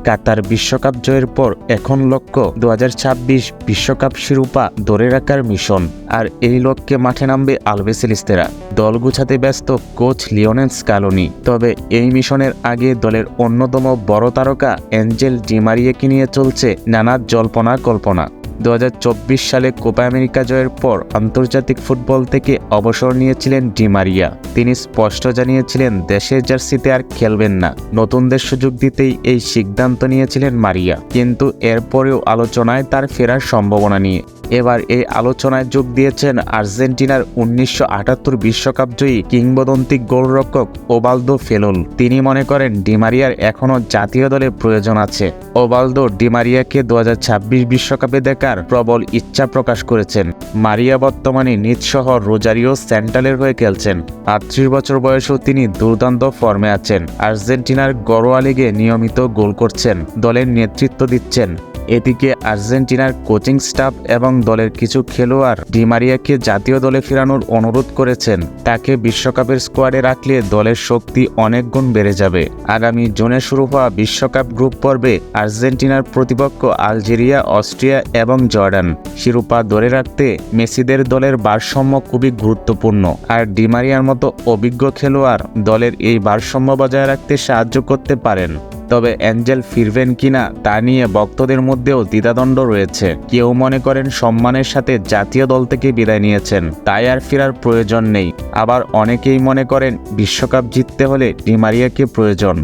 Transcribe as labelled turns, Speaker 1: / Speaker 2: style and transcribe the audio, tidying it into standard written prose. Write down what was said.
Speaker 1: কাতার বিশ্বকাপ জয়ের পর এখন লক্ষ্য 2026 বিশ্বকাপ শিরোপা ধরে রাখার মিশন। আর এই লক্ষ্যে মাঠে নামবে আলবিসেলেস্তেরা। দল গুছাতে ব্যস্ত কোচ লিওনেল স্কালোনি। তবে এই মিশনের আগে দলের অন্যতম বড় তারকা অ্যাঞ্জেল ডি মারিয়াকে নিয়ে চলছে নানা জল্পনা কল্পনা। 2024 সালে কোপা আমেরিকা জয়ের পর আন্তর্জাতিক ফুটবল থেকে অবসর নিয়েছিলেন ডি মারিয়া। তিনি স্পষ্ট জানিয়েছিলেন দেশের জার্সিতে আর খেলবেন না। নতুনদের সুযোগ দিতেই এই সিদ্ধান্ত নিয়েছিলেন মারিয়া। কিন্তু এরপরেও আলোচনায় তার ফেরার সম্ভাবনা নিয়ে। এবার এই আলোচনায় যোগ দিয়েছেন আর্জেন্টিনার 1978 বিশ্বকাপ জয়ী কিংবদন্তি গোলরক্ষক ওবালদো ফেলোল। তিনি মনে করেন ডি মারিয়ার এখনও জাতীয় দলে প্রয়োজন আছে। ওবালদো ডি মারিয়াকে 2026 বিশ্বকাপে দেখার প্রবল ইচ্ছা প্রকাশ করেছেন। মারিয়া বর্তমানে নিজ শহর রোজারিও সেন্ট্রালের হয়ে খেলছেন। 38 বছর বয়সেও তিনি দুর্দান্ত ফর্মে আছেন। আর্জেন্টিনার ঘরোয়া লিগে নিয়মিত গোল করছেন, দলের নেতৃত্ব দিচ্ছেন। এদিকে আর্জেন্টিনার কোচিং স্টাফ এবং দলের কিছু খেলোয়াড় ডি মারিয়াকে জাতীয় দলে ফেরানোর অনুরোধ করেছেন। তাকে বিশ্বকাপের স্কোয়াডে রাখলে দলের শক্তি অনেক গুণ বেড়ে যাবে। আগামী জুনে শুরু হওয়া বিশ্বকাপ গ্রুপ পর্বে আর্জেন্টিনার প্রতিপক্ষ আলজেরিয়া, অস্ট্রিয়া এবং জর্ডান। শিরোপা ধরে রাখতে মেসিদের দলের ভারসাম্য খুবই গুরুত্বপূর্ণ। আর ডি মারিয়ার মতো অভিজ্ঞ খেলোয়াড় দলের এই ভারসাম্য বজায় রাখতে সাহায্য করতে পারেন। তবে অ্যাঞ্জেল ফিরবেন কিনা তা নিয়ে ভক্তদের মধ্যেও দ্বিধাদ্বন্দ্ব রয়েছে। কেউ মনে করেন সম্মানের সাথে জাতীয় দল থেকে বিদায় নিয়েছেন, তাই আর ফেরার প্রয়োজন নেই। আবার অনেকেই মনে করেন বিশ্বকাপ জিততে হলে ডি মারিয়াকে প্রয়োজন।